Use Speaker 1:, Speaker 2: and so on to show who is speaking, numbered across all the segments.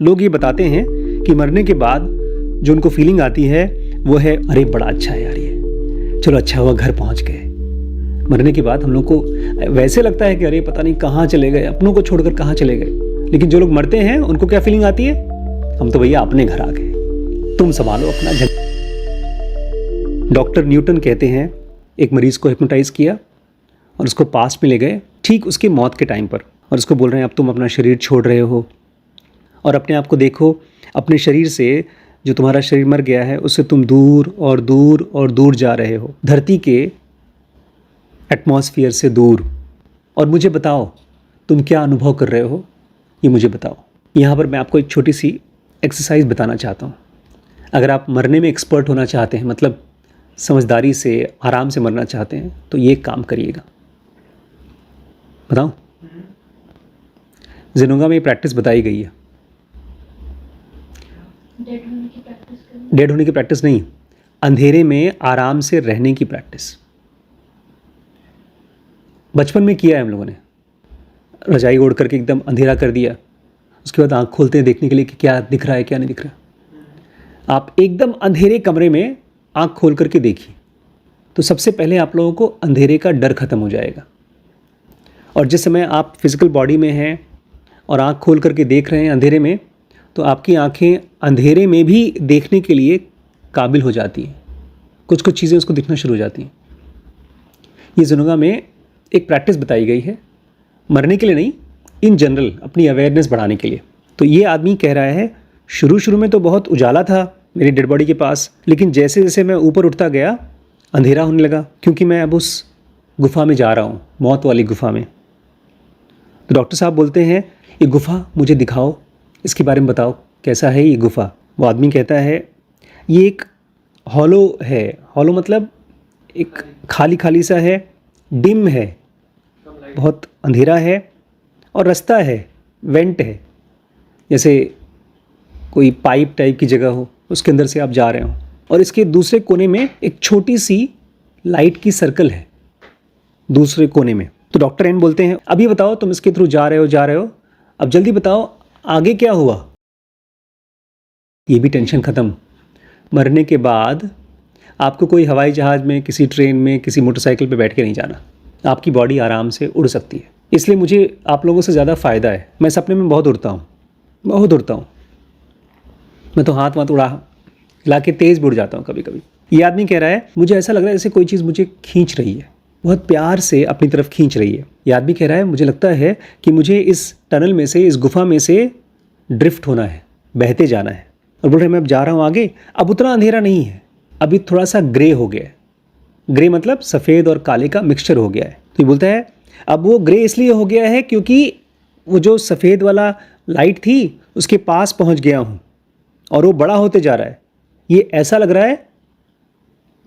Speaker 1: लोग ये बताते हैं कि मरने के बाद जो उनको फीलिंग आती है वो है, अरे बड़ा अच्छा है यार, ये चलो अच्छा हुआ घर पहुंच गए। मरने के बाद हम लोग को वैसे लगता है कि अरे पता नहीं कहाँ चले गए, अपनों को छोड़कर कहाँ चले गए। लेकिन जो लोग मरते हैं उनको क्या फीलिंग आती है, हम तो भैया अपने घर आ गए, तुम संभालो अपना घर। डॉक्टर न्यूटन कहते हैं एक मरीज को हिप्नोटाइज किया और उसको पास्ट में ले गए ठीक उसके मौत के टाइम पर, और उसको बोल रहे हैं अब तुम अपना शरीर छोड़ रहे हो और अपने आप को देखो, अपने शरीर से, जो तुम्हारा शरीर मर गया है उससे तुम दूर और दूर और दूर जा रहे हो, धरती के एटमॉस्फेयर से दूर। और मुझे बताओ तुम क्या अनुभव कर रहे हो, ये मुझे बताओ। यहाँ पर मैं आपको एक छोटी सी एक्सरसाइज बताना चाहता हूँ। अगर आप मरने में एक्सपर्ट होना चाहते हैं, मतलब समझदारी से आराम से मरना चाहते हैं, तो ये काम करिएगा। बताऊँ? ज़ेनोंगा में ये प्रैक्टिस बताई गई है। डेड होने की प्रैक्टिस नहीं, अंधेरे में आराम से रहने की प्रैक्टिस। बचपन में किया है हम लोगों ने, रजाई ओढ़ करके एकदम अंधेरा कर दिया, उसके बाद आँख खोलते हैं देखने के लिए कि क्या दिख रहा है क्या नहीं दिख रहा। आप एकदम अंधेरे कमरे में आँख खोल करके देखिए, तो सबसे पहले आप लोगों को अंधेरे का डर खत्म हो जाएगा। और जिस समय आप फिजिकल बॉडी में हैं और आँख खोल करके देख रहे हैं अंधेरे में, तो आपकी आँखें अंधेरे में भी देखने के लिए काबिल हो जाती हैं, कुछ कुछ चीज़ें उसको दिखना शुरू हो जाती हैं। ये ज़ेनोंगा में एक प्रैक्टिस बताई गई है, मरने के लिए नहीं, इन जनरल अपनी अवेयरनेस बढ़ाने के लिए। तो ये आदमी कह रहा है शुरू में तो बहुत उजाला था मेरी डेड बॉडी के पास, लेकिन जैसे जैसे मैं ऊपर उठता गया अंधेरा होने लगा, क्योंकि मैं अब उस गुफा में जा रहा हूँ, मौत वाली गुफा में। तो डॉक्टर साहब बोलते हैं ये गुफा मुझे दिखाओ, इसके बारे में बताओ कैसा है ये गुफा। वो आदमी कहता है ये एक हॉलो है। हॉलो मतलब एक खाली खाली सा है, डिम है, बहुत अंधेरा है और रास्ता है, वेंट है, जैसे कोई पाइप टाइप की जगह हो, उसके अंदर से आप जा रहे हो। और इसके दूसरे कोने में एक छोटी सी लाइट की सर्कल है दूसरे कोने में। तो डॉक्टर एन बोलते हैं अभी बताओ तुम इसके थ्रू जा रहे हो, अब जल्दी बताओ आगे क्या हुआ। ये भी टेंशन ख़त्म। मरने के बाद आपको कोई हवाई जहाज़ में, किसी ट्रेन में, किसी मोटरसाइकिल पे बैठ के नहीं जाना, आपकी बॉडी आराम से उड़ सकती है। इसलिए मुझे आप लोगों से ज़्यादा फ़ायदा है। मैं सपने में बहुत उड़ता हूँ, मैं तो हाथ हिला के तेज़ भी उड़ जाता हूँ कभी कभी। ये आदमी कह रहा है मुझे ऐसा लग रहा है जैसे कोई चीज़ मुझे खींच रही है, बहुत प्यार से अपनी तरफ खींच रही है। ये आदमी कह रहा है मुझे लगता है कि मुझे इस टनल में से, इस गुफा में से ड्रिफ्ट होना है, बहते जाना है। और बोल रहे मैं अब जा रहा हूँ आगे, अब उतना अंधेरा नहीं है, अभी थोड़ा सा ग्रे हो गया है। ग्रे मतलब सफ़ेद और काले का मिक्सचर हो गया है। तो ये बोलता है अब वो ग्रे इसलिए हो गया है क्योंकि वो जो सफ़ेद वाला लाइट थी उसके पास पहुँच गया हूँ और वो बड़ा होते जा रहा है, ये ऐसा लग रहा है।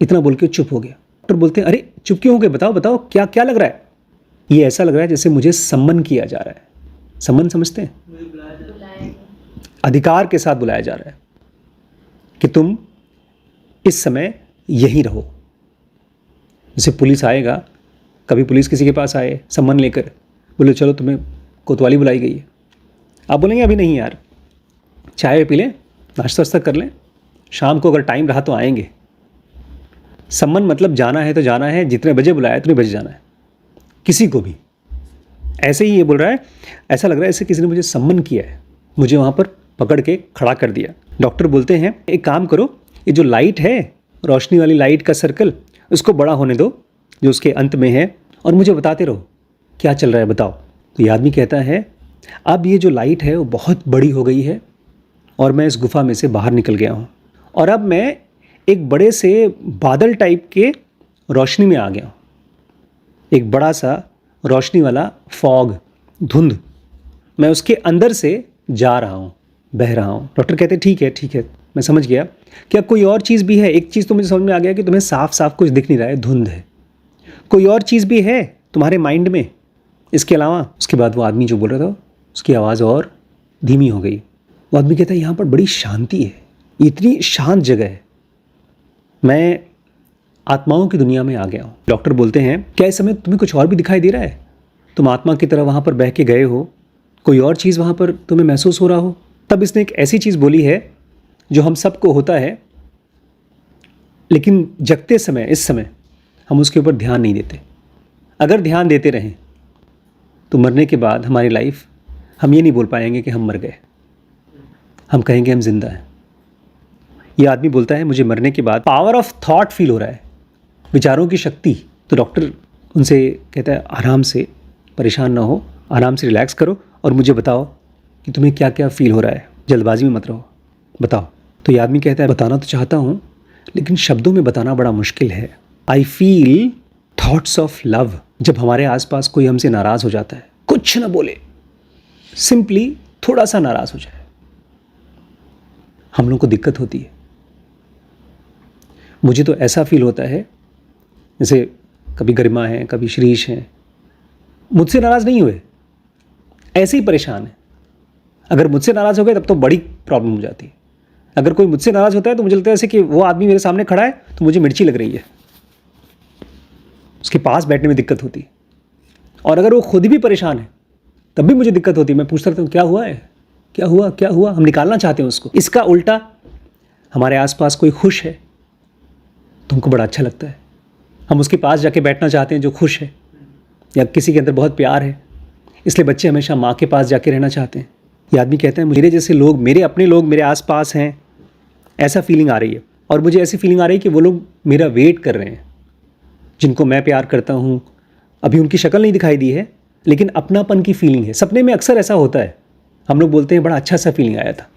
Speaker 1: इतना बोल के चुप हो गया। डॉक्टर बोलते हैं अरे चुप क्यों हो गए, बताओ क्या क्या लग रहा है। ये ऐसा लग रहा है जैसे मुझे सम्मन किया जा रहा है। सम्मन समझते हैं, अधिकार के साथ बुलाया जा रहा है कि तुम इस समय यहीं रहो। जैसे पुलिस आएगा, कभी पुलिस किसी के पास आए सम्मन लेकर, बोले चलो तुम्हें कोतवाली बुलाई गई है, आप बोलेंगे अभी नहीं यार, चाय पी लें, नाश्ता वास्ता कर लें, शाम को अगर टाइम रहा तो आएंगे। सम्मन मतलब जाना है तो जाना है, जितने बजे बुलाया उतने बजे जाना है, किसी को भी। ऐसे ही ये बोल रहा है, ऐसा लग रहा है जैसे किसी ने मुझे सम्मन किया है, मुझे वहाँ पर पकड़ के खड़ा कर दिया। डॉक्टर बोलते हैं एक काम करो, ये जो लाइट है, रोशनी वाली लाइट का सर्कल, उसको बड़ा होने दो जो उसके अंत में है, और मुझे बताते रहो क्या चल रहा है, बताओ। तो ये आदमी कहता है अब ये जो लाइट है वो बहुत बड़ी हो गई है और मैं इस गुफा में से बाहर निकल गया हूँ, और अब मैं एक बड़े से बादल टाइप के रोशनी में आ गया हूँ, एक बड़ा सा रोशनी वाला फॉग, धुंध, मैं उसके अंदर से जा रहा हूँ, बह रहा हूँ। डॉक्टर कहते ठीक है मैं समझ गया। क्या कोई और चीज़ भी है? एक चीज़ तो मुझे समझ में आ गया कि तुम्हें साफ साफ कुछ दिख नहीं रहा है, धुंध है। कोई और चीज़ भी है तुम्हारे माइंड में इसके अलावा? उसके बाद वो आदमी जो बोल रहा था उसकी आवाज़ और धीमी हो गई। वो आदमी कहता है यहाँ पर बड़ी शांति है, इतनी शांत जगह है, मैं आत्माओं की दुनिया में आ गया हूँ। डॉक्टर बोलते हैं क्या इस समय तुम्हें कुछ और भी दिखाई दे रहा है? तुम आत्मा की तरह वहाँ पर बह के गए हो, कोई और चीज़ वहाँ पर तुम्हें महसूस हो रहा हो? तब इसने एक ऐसी चीज़ बोली है जो हम सबको होता है, लेकिन जगते समय, इस समय हम उसके ऊपर ध्यान नहीं देते। अगर ध्यान देते रहें तो मरने के बाद हमारी लाइफ, हम ये नहीं बोल पाएंगे कि हम मर गए, हम कहेंगे हम जिंदा हैं। ये आदमी बोलता है मुझे मरने के बाद पावर ऑफ थॉट फील हो रहा है, विचारों की शक्ति। तो डॉक्टर उनसे कहता है आराम से, परेशान ना हो, आराम से रिलैक्स करो और मुझे बताओ कि तुम्हें क्या क्या फील हो रहा है, जल्दबाजी में मत रहो, बताओ। तो ये आदमी कहता है बताना तो चाहता हूँ लेकिन शब्दों में बताना बड़ा मुश्किल है। I feel thoughts of love. जब हमारे आसपास कोई हमसे नाराज़ हो जाता है, कुछ ना बोले, सिंपली थोड़ा सा नाराज़ हो जाए, हम लोग को दिक्कत होती है। मुझे तो ऐसा फील होता है जैसे कभी गरिमा है, कभी श्रीश हैं, मुझसे नाराज़ नहीं हुए, ऐसे ही परेशान है। अगर मुझसे नाराज़ हो गए तब तो बड़ी प्रॉब्लम हो जाती है। अगर कोई मुझसे नाराज़ होता है तो मुझे लगता है जैसे कि वो आदमी मेरे सामने खड़ा है तो मुझे मिर्ची लग रही है, उसके पास बैठने में दिक्कत होती है। और अगर वो खुद भी परेशान है तब भी मुझे दिक्कत होती है। मैं पूछता रहता हूँ क्या हुआ है, क्या हुआ, क्या हुआ, हम निकालना चाहते हैं उसको। इसका उल्टा, हमारे आसपास कोई खुश है तो हमको बड़ा अच्छा लगता है, हम उसके पास जाके बैठना चाहते हैं जो खुश है, या किसी के अंदर बहुत प्यार है, इसलिए बच्चे हमेशा माँ के पास जाके रहना चाहते हैं। ये आदमी कहता है मेरे जैसे लोग, मेरे अपने लोग मेरे आसपास हैं, ऐसा फीलिंग आ रही है। और मुझे ऐसी फीलिंग आ रही है कि वो लोग मेरा वेट कर रहे हैं, जिनको मैं प्यार करता हूँ। अभी उनकी शक्ल नहीं दिखाई दी है लेकिन अपनापन की फीलिंग है। सपने में अक्सर ऐसा होता है, हम लोग बोलते हैं बड़ा अच्छा सा फीलिंग आया था,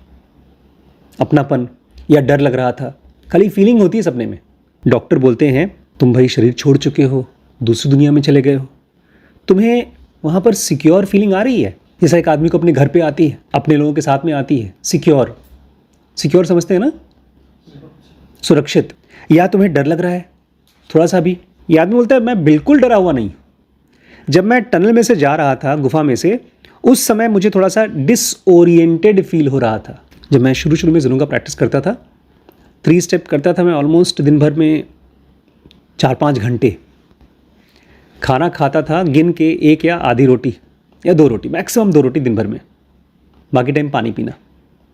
Speaker 1: अपनापन या डर लग रहा था, खाली फीलिंग होती है सपने में। डॉक्टर बोलते हैं तुम भाई शरीर छोड़ चुके हो, दूसरी दुनिया में चले गए हो, तुम्हें वहाँ पर सिक्योर फीलिंग आ रही है, जैसा एक आदमी को अपने घर पे आती है, अपने लोगों के साथ में आती है। सिक्योर, सिक्योर समझते हैं ना, सुरक्षित। या तुम्हें डर लग रहा है थोड़ा सा भी। ये आदमी बोलता है मैं बिल्कुल डरा हुआ नहीं। जब मैं टनल में से जा रहा था, गुफा में से, उस समय मुझे थोड़ा सा डिसओरिएंटेड फील हो रहा था। जब मैं शुरू में जुनून का प्रैक्टिस करता था, 3 स्टेप करता था मैं ऑलमोस्ट दिन भर में 4-5 घंटे। खाना खाता था गिन के 1 या आधी रोटी या 2 रोटी, मैक्सिमम 2 रोटी दिन भर में, बाकी टाइम पानी पीना,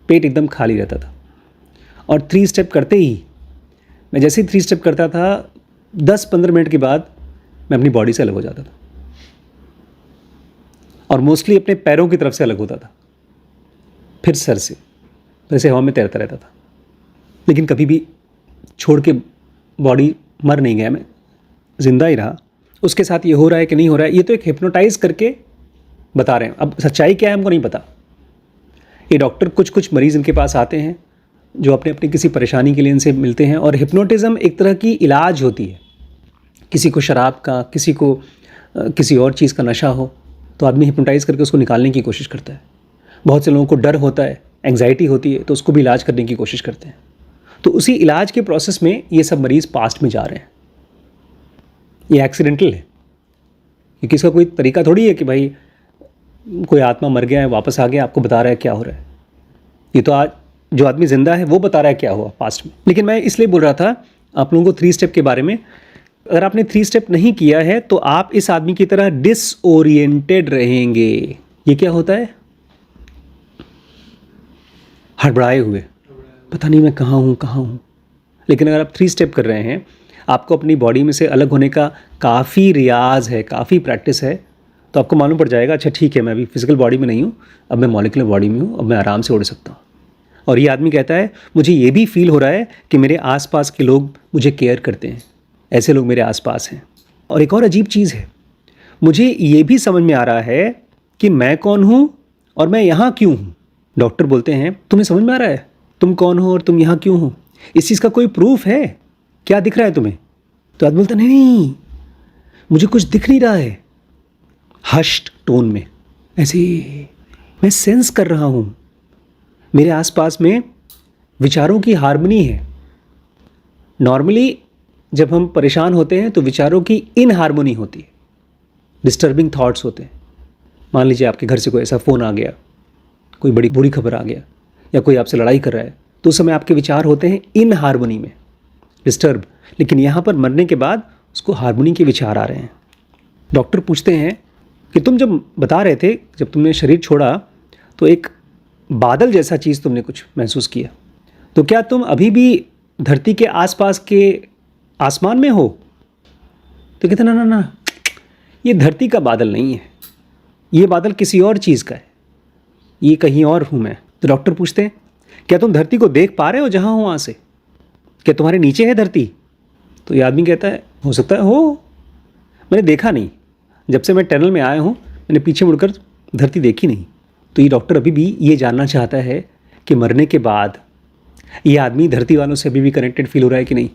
Speaker 1: पेट एकदम खाली रहता था। और 3 स्टेप करते ही, मैं जैसे ही 3 स्टेप करता था 10-15 मिनट के बाद मैं अपनी बॉडी से अलग हो जाता था और मोस्टली अपने पैरों की तरफ से अलग होता था, फिर सर से, वैसे हवा में तैरता रहता था। लेकिन कभी भी छोड़ के बॉडी मर नहीं गया, मैं जिंदा ही रहा। उसके साथ ये हो रहा है कि नहीं हो रहा है, ये तो एक हिप्नोटाइज करके बता रहे हैं। अब सच्चाई क्या है हमको नहीं पता। ये डॉक्टर कुछ मरीज़ इनके पास आते हैं जो अपने अपनी किसी परेशानी के लिए इनसे मिलते हैं, और हिप्नोटिज़म एक तरह की इलाज होती है। किसी को शराब का, किसी को किसी और चीज़ का नशा हो तो आदमी हिप्नोटाइज करके उसको निकालने की कोशिश करता है। बहुत से लोगों को डर होता है, एंग्जाइटी होती है, तो उसको भी इलाज करने की कोशिश करते हैं। तो उसी इलाज के प्रोसेस में ये सब मरीज़ पास्ट में जा रहे हैं। ये एक्सीडेंटल है, क्योंकि इसका कोई तरीका थोड़ी है कि भाई कोई आत्मा मर गया है वापस आ गया आपको बता रहा है क्या हो रहा है। ये तो आज जो आदमी जिंदा है वो बता रहा है क्या हुआ पास्ट में। लेकिन मैं इसलिए बोल रहा था आप लोगों को 3 स्टेप के बारे में। अगर आपने 3 स्टेप नहीं किया है तो आप इस आदमी की तरह डिसओरिएंटेड रहेंगे। ये क्या होता है? हड़बड़ाए हुए, पता नहीं मैं कहाँ हूँ। लेकिन अगर आप 3 स्टेप कर रहे हैं, आपको अपनी बॉडी में से अलग होने का काफ़ी रियाज है, काफ़ी प्रैक्टिस है, तो आपको मालूम पड़ जाएगा अच्छा ठीक है मैं अभी फिजिकल बॉडी में नहीं हूँ, अब मैं मॉलिक्यूलर बॉडी में हूँ, अब मैं आराम से उड़ सकता हूँ। और ये आदमी कहता है मुझे ये भी फील हो रहा है कि मेरे आसपास के लोग मुझे केयर करते हैं, ऐसे लोग मेरे आसपास हैं। और एक और अजीब चीज़ है, मुझे ये भी समझ में आ रहा है कि मैं कौन हूँ और मैं यहाँ क्यों हूँ। डॉक्टर बोलते हैं तुम्हें समझ में आ रहा है तुम कौन हो और तुम यहाँ क्यों हो? इस चीज़ का कोई प्रूफ है? क्या दिख रहा है तुम्हें? तो आदमी बोलता नहीं मुझे कुछ दिख नहीं रहा है। हश्ड टोन में ऐसे मैं सेंस कर रहा हूँ मेरे आसपास में विचारों की हार्मनी है। नॉर्मली जब हम परेशान होते हैं तो विचारों की इनहार्मनी होती है, डिस्टर्बिंग थॉट्स होते हैं। मान लीजिए आपके घर से कोई ऐसा फ़ोन आ गया, कोई बड़ी बुरी खबर आ गया, या कोई आपसे लड़ाई कर रहा है, तो उस समय आपके विचार होते हैं इन हार्मनी में, डिस्टर्ब। लेकिन यहाँ पर मरने के बाद उसको हार्मनी के विचार आ रहे हैं। डॉक्टर पूछते हैं कि तुम जब बता रहे थे जब तुमने शरीर छोड़ा तो एक बादल जैसा चीज़ तुमने कुछ महसूस किया, तो क्या तुम अभी भी धरती के आसपास के आसमान में हो? तो कहते ना ना ना, ये धरती का बादल नहीं है, ये बादल किसी और चीज़ का है, ये कहीं और हूँ मैं। तो डॉक्टर पूछते हैं क्या तुम धरती को देख पा रहे हो जहाँ हो वहाँ से? क्या तुम्हारे नीचे है धरती? तो ये आदमी कहता है हो सकता है हो, मैंने देखा नहीं, जब से मैं टनल में आया हूँ मैंने पीछे मुड़कर धरती देखी नहीं। तो ये डॉक्टर अभी भी ये जानना चाहता है कि मरने के बाद ये आदमी धरती वालों से अभी भी कनेक्टेड फील हो रहा है कि नहीं।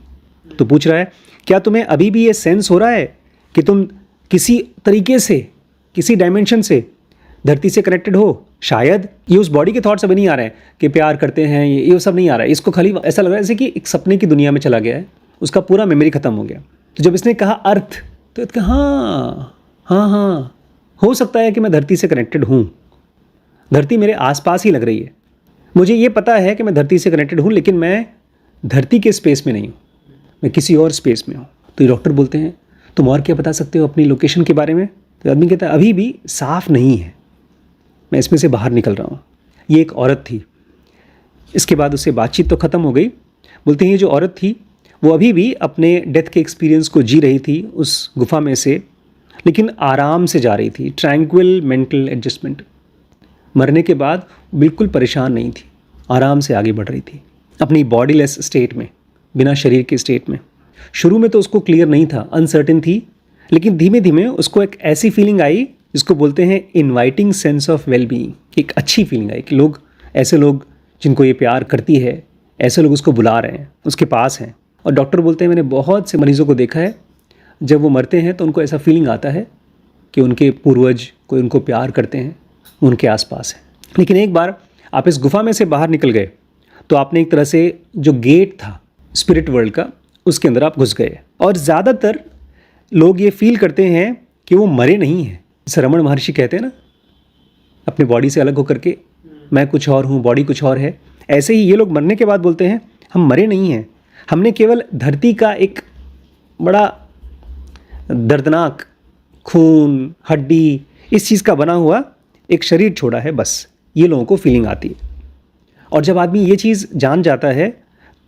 Speaker 1: तो पूछ रहा है क्या तुम्हें अभी भी ये सेंस हो रहा है कि तुम किसी तरीके से, किसी डायमेंशन से धरती से कनेक्टेड हो? शायद ये उस बॉडी के थॉट्स अभी नहीं आ रहे हैं कि प्यार करते हैं, ये सब नहीं आ रहा है। इसको खाली ऐसा लग रहा है जैसे कि एक सपने की दुनिया में चला गया है, उसका पूरा मेमोरी खत्म हो गया। तो जब इसने कहा अर्थ, तो इसका हाँ हाँ हाँ, हो सकता है कि मैं धरती से कनेक्टेड हूँ, धरती मेरे आसपास ही लग रही है, मुझे ये पता है कि मैं धरती से कनेक्टेड हूँ, लेकिन मैं धरती के स्पेस में नहीं हूँ, मैं किसी और स्पेस में हूँ। तो ये डॉक्टर बोलते हैं तुम और क्या बता सकते हो अपनी लोकेशन के बारे में? तो आदमी कहता है अभी भी साफ नहीं है, मैं इसमें से बाहर निकल रहा हूँ। ये एक औरत थी। इसके बाद उससे बातचीत तो ख़त्म हो गई। बोलते हैं ये जो औरत थी वो अभी भी अपने डेथ के एक्सपीरियंस को जी रही थी उस गुफा में से, लेकिन आराम से जा रही थी, ट्रैंक्विल मेंटल एडजस्टमेंट। मरने के बाद बिल्कुल परेशान नहीं थी, आराम से आगे बढ़ रही थी अपनी बॉडीलेस स्टेट में, बिना शरीर के स्टेट में। शुरू में तो उसको क्लियर नहीं था, अनसर्टेन थी, लेकिन धीमे धीमे उसको एक ऐसी फीलिंग आई जिसको बोलते हैं inviting sense of well being. एक अच्छी फीलिंग आई कि लोग, ऐसे लोग जिनको ये प्यार करती है, ऐसे लोग उसको बुला रहे हैं, उसके पास हैं। और डॉक्टर बोलते हैं मैंने बहुत से मरीजों को देखा है, जब वो मरते हैं तो उनको ऐसा फीलिंग आता है कि उनके पूर्वज कोई उनको प्यार करते हैं, उनके आसपास है। लेकिन एक बार आप इस गुफा में से बाहर निकल गए तो आपने एक तरह से जो गेट था स्पिरिट वर्ल्ड का, उसके अंदर आप घुस गए। और ज़्यादातर लोग ये फील करते हैं कि वो मरे नहीं हैं। जैसे रमन महर्षि कहते हैं ना, अपने बॉडी से अलग होकर के मैं कुछ और हूँ, बॉडी कुछ और है। ऐसे ही ये लोग मरने के बाद बोलते हैं हम मरे नहीं हैं, हमने केवल धरती का एक बड़ा दर्दनाक खून, हड्डी, इस चीज़ का बना हुआ एक शरीर छोड़ा है, बस। ये लोगों को फीलिंग आती है। और जब आदमी ये चीज़ जान जाता है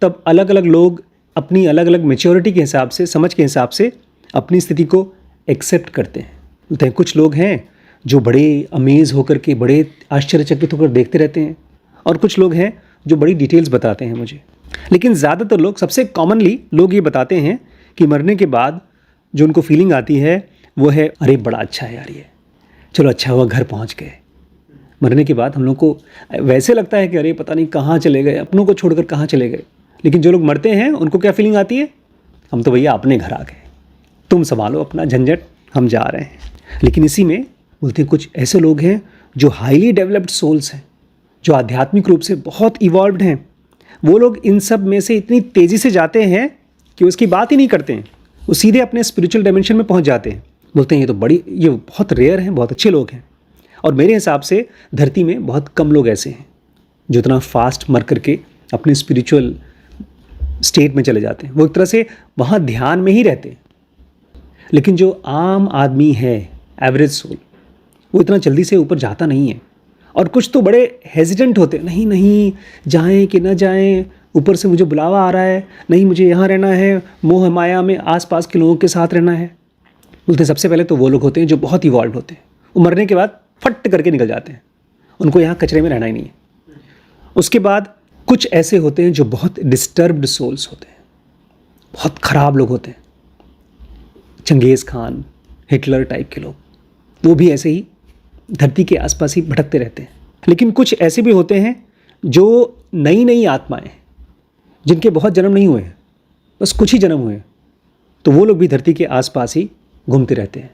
Speaker 1: तब अलग अलग लोग अपनी अलग अलग मैच्योरिटी के हिसाब से, समझ के हिसाब से अपनी स्थिति को एक्सेप्ट करते हैं। बोलते हैं कुछ लोग हैं जो बड़े अमेज़ होकर के, बड़े आश्चर्यचकित होकर देखते रहते हैं, और कुछ लोग हैं जो बड़ी डिटेल्स बताते हैं मुझे। लेकिन ज़्यादातर लोग, सबसे कॉमनली लोग ये बताते हैं कि मरने के बाद जो उनको फीलिंग आती है वो है अरे बड़ा अच्छा है यार, ये चलो अच्छा हुआ घर पहुंच गए। मरने के बाद हम लोग को वैसे लगता है कि अरे पता नहीं कहाँ चले गए, अपनों को छोड़कर कहाँ चले गए। लेकिन जो लोग मरते हैं उनको क्या फीलिंग आती है? हम तो भैया अपने घर आ गए, तुम संभालो अपना झंझट, हम जा रहे हैं। लेकिन इसी में बोलते हैं कुछ ऐसे लोग हैं जो हाईली डेवलप्ड सोल्स हैं, जो आध्यात्मिक रूप से बहुत इवॉल्व्ड हैं। वो लोग इन सब में से इतनी तेज़ी से जाते हैं कि उसकी बात ही नहीं करते हैं, वो सीधे अपने स्पिरिचुअल डायमेंशन में पहुंच जाते हैं। बोलते हैं ये बहुत रेयर हैं, बहुत अच्छे लोग हैं। और मेरे हिसाब से धरती में बहुत कम लोग ऐसे हैं जो इतना फास्ट मर करके अपने स्पिरिचुअल स्टेट में चले जाते हैं। वो एक तरह से वहाँ ध्यान में ही रहते हैं। लेकिन जो आम आदमी है, एवरेज सोल, वो इतना जल्दी से ऊपर जाता नहीं है। और कुछ तो बड़े हेजिटेंट होते हैं, नहीं नहीं जाएं कि ना जाएं, ऊपर से मुझे बुलावा आ रहा है, नहीं मुझे यहाँ रहना है, मोह माया में आसपास के लोगों के साथ रहना है। बोलते हैं सबसे पहले तो वो लोग होते हैं जो बहुत इवॉल्व होते हैं, वो मरने के बाद फट करके निकल जाते हैं, उनको यहाँ कचरे में रहना ही नहीं है। उसके बाद कुछ ऐसे होते हैं जो बहुत डिस्टर्ब्ड सोल्स होते हैं, बहुत ख़राब लोग होते हैं, चंगेज़ खान, हिटलर टाइप के लोग, वो भी ऐसे ही धरती के आसपास ही भटकते रहते हैं। लेकिन कुछ ऐसे भी होते हैं जो नई नई आत्माएं, जिनके बहुत जन्म नहीं हुए हैं, बस कुछ ही जन्म हुए हैं, तो वो लोग भी धरती के आसपास ही घूमते रहते हैं।